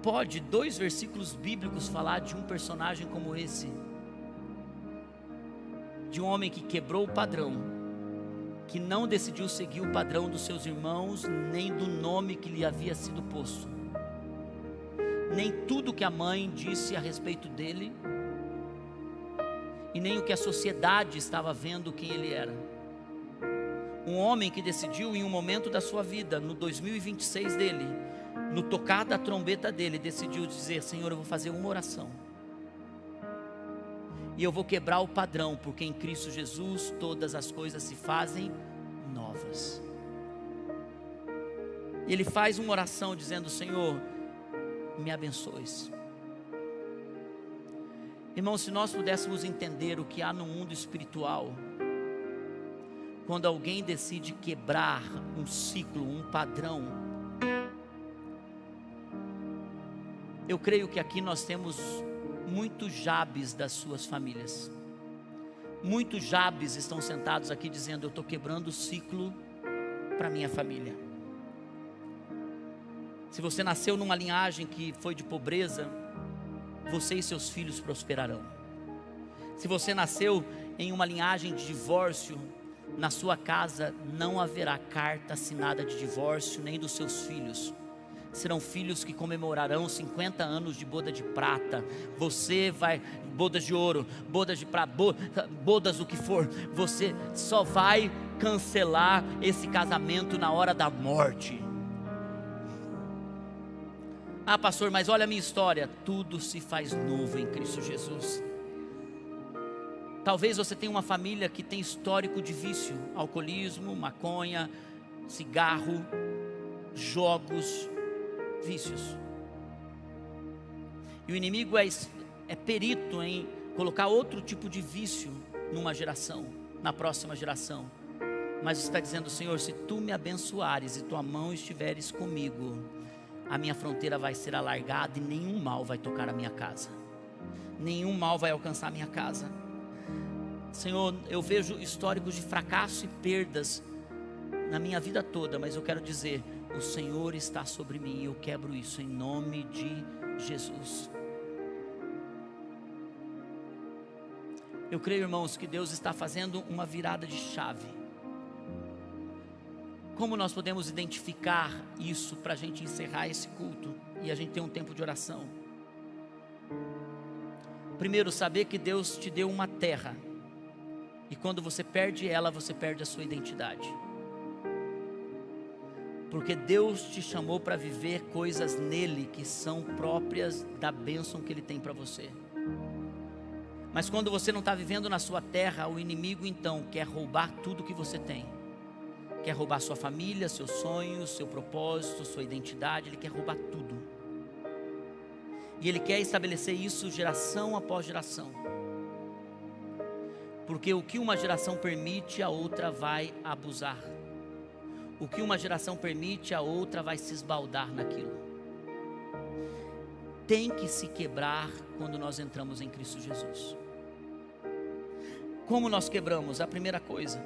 Speaker 1: Pode 2 versículos bíblicos falar de um personagem como esse? De um homem que quebrou o padrão, que não decidiu seguir o padrão dos seus irmãos, nem do nome que lhe havia sido posto, nem tudo que a mãe disse a respeito dele, e nem o que a sociedade estava vendo quem ele era. Um homem que decidiu em um momento da sua vida, no 2026 dele, no tocar da trombeta dele, decidiu dizer, Senhor, eu vou fazer uma oração, e eu vou quebrar o padrão, porque em Cristo Jesus todas as coisas se fazem novas. E ele faz uma oração dizendo, Senhor, me abençoes. Irmão, se nós pudéssemos entender o que há no mundo espiritual, quando alguém decide quebrar um ciclo, um padrão, eu creio que aqui nós temos muitos Jabes das suas famílias. Muitos Jabes estão sentados aqui dizendo, eu estou quebrando o ciclo para minha família. Se você nasceu numa linhagem que foi de pobreza, você e seus filhos prosperarão. Se você nasceu em uma linhagem de divórcio, na sua casa não haverá carta assinada de divórcio, nem dos seus filhos. Serão filhos que comemorarão 50 anos de boda de prata. Você vai, bodas de ouro, bodas de prata, bodas o que for. Você só vai cancelar esse casamento na hora da morte. Ah, pastor, mas olha a minha história. Tudo se faz novo em Cristo Jesus. Talvez você tenha uma família que tem histórico de vício, alcoolismo, maconha, cigarro, jogos, vícios. E o inimigo é perito em colocar outro tipo de vício numa geração, na próxima geração. Mas está dizendo: Senhor, se tu me abençoares e tua mão estiveres comigo, a minha fronteira vai ser alargada e nenhum mal vai tocar a minha casa. Nenhum mal vai alcançar a minha casa. Senhor, eu vejo históricos de fracasso e perdas na minha vida toda, mas eu quero dizer: o Senhor está sobre mim e eu quebro isso em nome de Jesus. Eu creio, irmãos, que Deus está fazendo uma virada de chave. Como nós podemos identificar isso para a gente encerrar esse culto e a gente ter um tempo de oração? Primeiro, saber que Deus te deu uma terra, e quando você perde ela, você perde a sua identidade. Porque Deus te chamou para viver coisas nele que são próprias da bênção que Ele tem para você. Mas quando você não está vivendo na sua terra, o inimigo então quer roubar tudo que você tem. Quer roubar sua família, seus sonhos, seu propósito, sua identidade. Ele quer roubar tudo. E ele quer estabelecer isso geração após geração. Porque o que uma geração permite, a outra vai abusar. O que uma geração permite, a outra vai se esbaldar naquilo. Tem que se quebrar quando nós entramos em Cristo Jesus. Como nós quebramos? A primeira coisa,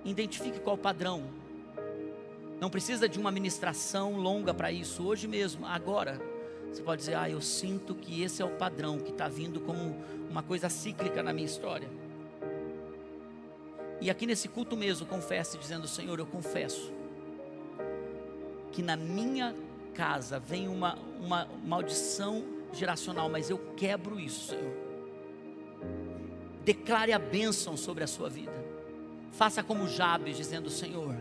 Speaker 1: identifique qual o padrão. Não precisa de uma ministração longa para isso. Hoje mesmo, agora, você pode dizer: eu sinto que esse é o padrão que está vindo como uma coisa cíclica na minha história. E aqui nesse culto mesmo, confesse dizendo: Senhor, eu confesso que na minha casa vem uma maldição geracional, mas eu quebro isso, Senhor. Declare a bênção sobre a sua vida. Faça como Jabes, dizendo: Senhor,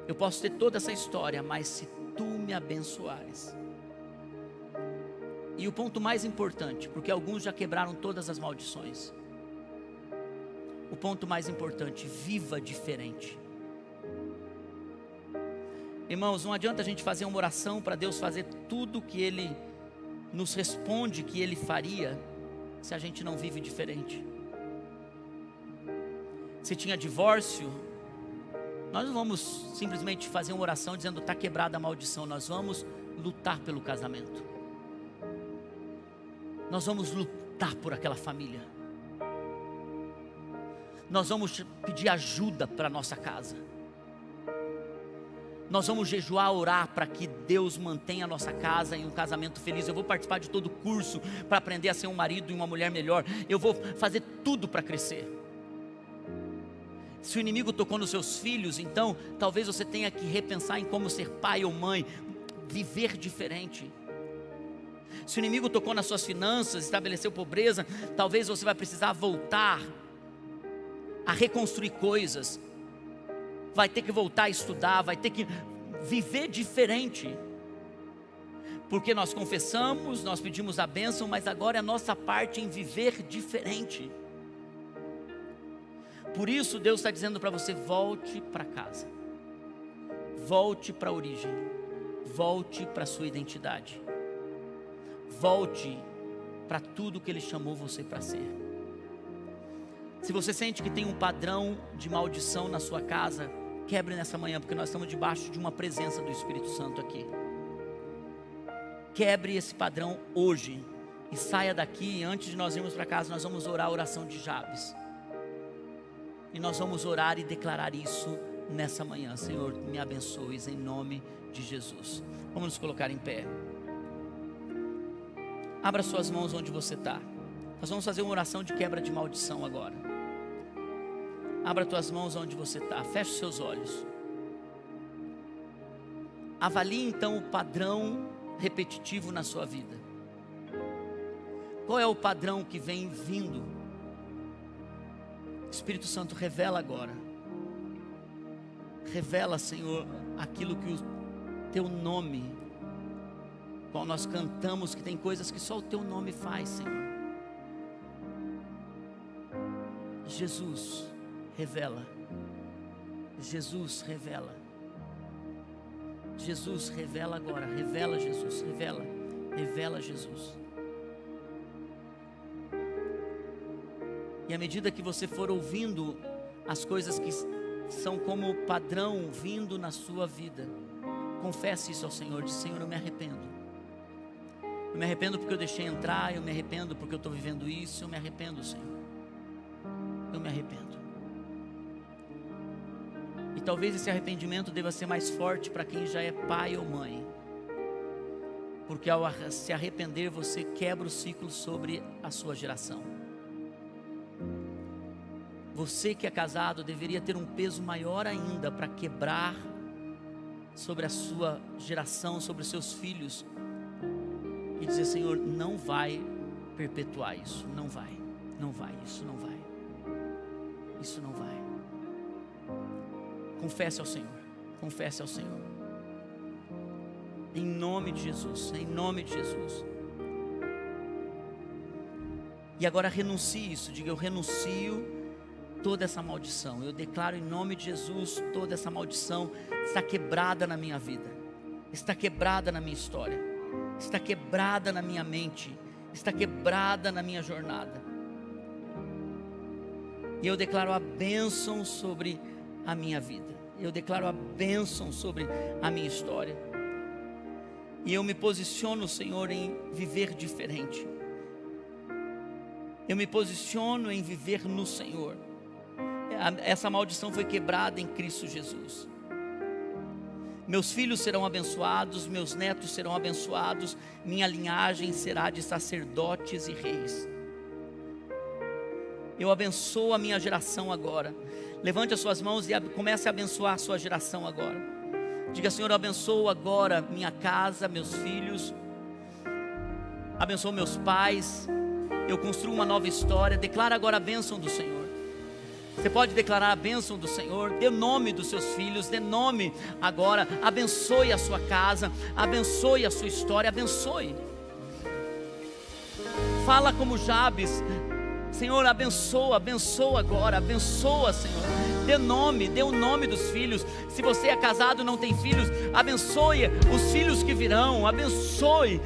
Speaker 1: eu posso ter toda essa história, mas se tu me abençoares. E o ponto mais importante, porque alguns já quebraram todas as maldições. O ponto mais importante: viva diferente. Irmãos, não adianta a gente fazer uma oração para Deus fazer tudo que Ele nos responde que Ele faria, se a gente não vive diferente. Se tinha divórcio, nós não vamos simplesmente fazer uma oração dizendo: está quebrada a maldição. Nós vamos lutar pelo casamento. Nós vamos lutar por aquela família. Nós vamos pedir ajuda para a nossa casa. Nós vamos jejuar, orar para que Deus mantenha a nossa casa em um casamento feliz. Eu vou participar de todo o curso para aprender a ser um marido e uma mulher melhor. Eu vou fazer tudo para crescer. Se o inimigo tocou nos seus filhos, então talvez você tenha que repensar em como ser pai ou mãe, viver diferente. Se o inimigo tocou nas suas finanças, estabeleceu pobreza, talvez você vai precisar voltar a reconstruir coisas. Vai ter que voltar a estudar, vai ter que viver diferente. Porque nós confessamos, nós pedimos a bênção, mas agora é a nossa parte em viver diferente. Por isso Deus está dizendo para você: volte para casa. Volte para a origem. Volte para a sua identidade. Volte para tudo que Ele chamou você para ser. Se você sente que tem um padrão de maldição na sua casa, quebre nessa manhã, porque nós estamos debaixo de uma presença do Espírito Santo aqui. Quebre esse padrão hoje e saia daqui. Antes de nós irmos para casa, nós vamos orar a oração de Jabes. E nós vamos orar e declarar isso nessa manhã. Senhor, me abençoes em nome de Jesus. Vamos nos colocar em pé. Abra suas mãos onde você está. Nós vamos fazer uma oração de quebra de maldição agora. Abra tuas mãos onde você está. Feche os seus olhos. Avalie então o padrão repetitivo na sua vida. Qual é o padrão que vem vindo? Espírito Santo, revela agora. Revela, Senhor, aquilo que o Teu nome, qual nós cantamos, que tem coisas que só o Teu nome faz, Senhor. Jesus, revela. Jesus, revela. Jesus, revela agora. Revela, Jesus, revela. Revela, Jesus. E à medida que você for ouvindo as coisas que são como padrão vindo na sua vida, confesse isso ao Senhor. Diz: Senhor, eu me arrependo. Eu me arrependo porque eu deixei entrar. Eu me arrependo porque eu estou vivendo isso. Eu me arrependo, Senhor. Eu me arrependo. E talvez esse arrependimento deva ser mais forte para quem já é pai ou mãe, porque ao se arrepender você quebra o ciclo sobre a sua geração. Você que é casado deveria ter um peso maior ainda para quebrar sobre a sua geração, sobre os seus filhos, e dizer: Senhor, não vai perpetuar isso, não vai, não vai, isso não vai, isso não vai. Confesse ao Senhor, confesse ao Senhor, em nome de Jesus, em nome de Jesus. E agora renuncie isso, diga: eu renuncio toda essa maldição. Eu declaro em nome de Jesus, toda essa maldição está quebrada na minha vida, está quebrada na minha história, está quebrada na minha mente, está quebrada na minha jornada. E eu declaro a bênção sobre a minha vida, eu declaro a bênção sobre a minha história, e eu me posiciono, Senhor, em viver diferente. Eu me posiciono em viver no Senhor. Essa maldição foi quebrada em Cristo Jesus. Meus filhos serão abençoados, meus netos serão abençoados, minha linhagem será de sacerdotes e reis. Eu abençoo a minha geração agora. Levante as suas mãos e comece a abençoar a sua geração agora. Diga: Senhor, eu abençoo agora minha casa, meus filhos, abençoo meus pais, eu construo uma nova história. Declara agora a bênção do Senhor. Você pode declarar a bênção do Senhor. Dê nome dos seus filhos, dê nome agora. Abençoe a sua casa, abençoe a sua história, abençoe. Fala como Jabes: Senhor, abençoa, abençoa agora, abençoa, Senhor. Dê o nome dos filhos. Se você é casado e não tem filhos, abençoe os filhos que virão, abençoe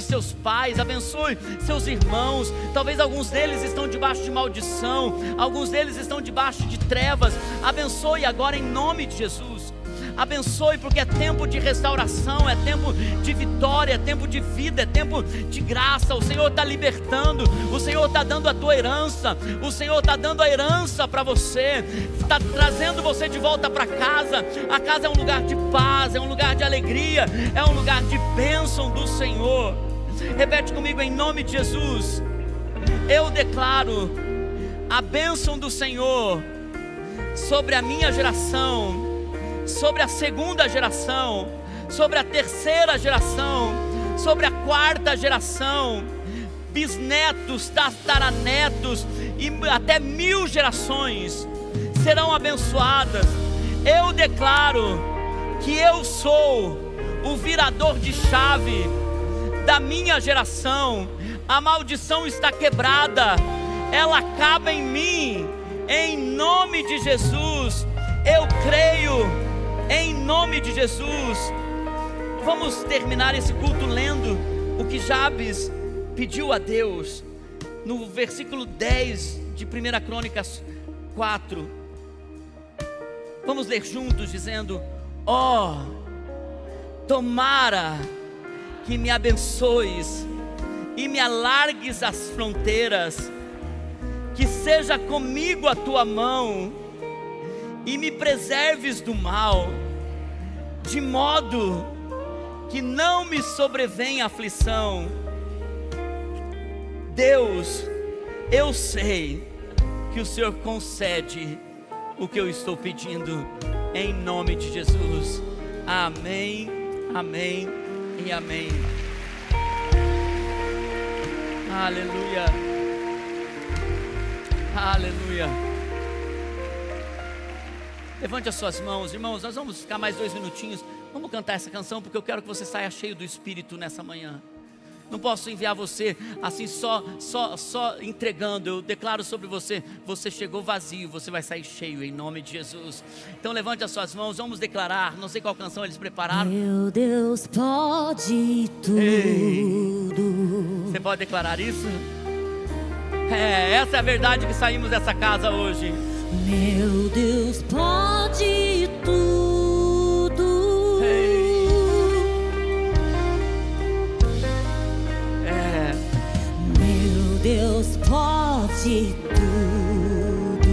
Speaker 1: seus pais, abençoe seus irmãos. Talvez alguns deles estão debaixo de maldição, alguns deles estão debaixo de trevas. Abençoe agora em nome de Jesus. Abençoe, porque é tempo de restauração, é tempo de vitória, é tempo de vida, é tempo de graça. O Senhor está libertando, o Senhor está dando a tua herança, o Senhor está dando a herança para você, está trazendo você de volta para casa. A casa é um lugar de paz, é um lugar de alegria, é um lugar de bênção do Senhor. Repete comigo: em nome de Jesus, eu declaro a bênção do Senhor sobre a minha geração, sobre a segunda geração, sobre a terceira geração, sobre a quarta geração, bisnetos, tataranetos e até 1000 gerações serão abençoadas. Eu declaro que eu sou o virador de chave da minha geração. A maldição está quebrada, ela acaba em mim, em nome de Jesus. Eu creio, em nome de Jesus. Vamos terminar esse culto lendo o que Jabes pediu a Deus, no versículo 10 de 1 Crônicas 4. Vamos ler juntos, dizendo: ó, tomara que me abençoes e me alargues as fronteiras, que seja comigo a tua mão e me preserves do mal, de modo que não me sobrevenha aflição. Deus, eu sei que o Senhor concede o que eu estou pedindo, em nome de Jesus. Amém, amém e amém. Aleluia, aleluia. Levante as suas mãos, irmãos. Nós vamos ficar mais 2 minutinhos. Vamos cantar essa canção, porque eu quero que você saia cheio do Espírito nessa manhã. Não posso enviar você assim só entregando. Eu declaro sobre você: você chegou vazio, você vai sair cheio em nome de Jesus. Então levante as suas mãos, vamos declarar. Não sei qual canção eles prepararam.
Speaker 2: Meu Deus pode tudo.
Speaker 1: Ei, você pode declarar isso? Essa é a verdade que saímos dessa casa hoje.
Speaker 2: Meu Deus pode tudo.
Speaker 1: Ei.
Speaker 2: Meu Deus pode tudo.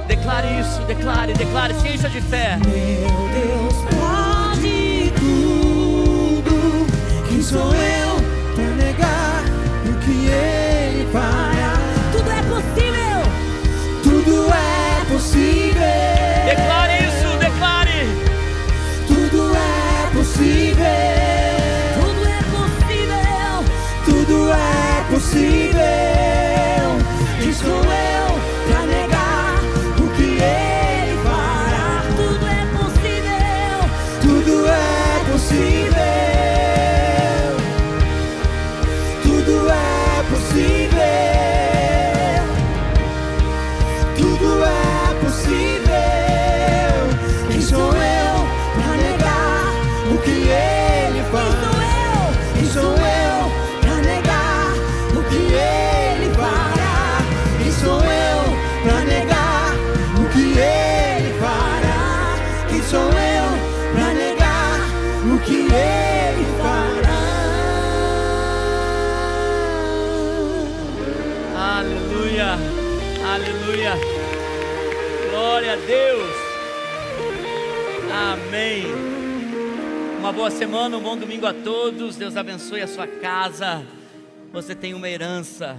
Speaker 1: Declare isso, declare, se encha de fé.
Speaker 2: Meu Deus pode tudo.
Speaker 3: Quem sou eu pra negar o que Ele fará?
Speaker 2: Tudo é possível.
Speaker 3: Tudo é possível.
Speaker 1: Declare isso, declare.
Speaker 3: Tudo é possível.
Speaker 2: Tudo é possível.
Speaker 3: Tudo é possível. Quem sou eu pra negar o que Ele fará?
Speaker 2: Tudo é possível.
Speaker 3: Tudo é possível. Tudo é possível. Tudo é possível. Quem sou eu pra negar o que Ele fará? Quem sou eu pra negar o que Ele fará? Quem sou eu pra negar o que Ele fará? Quem sou eu pra negar o que Ele fará?
Speaker 1: Aleluia, aleluia. Glória a Deus. Amém. Uma boa semana, um bom domingo a todos. Deus abençoe a sua casa. Você tem uma herança.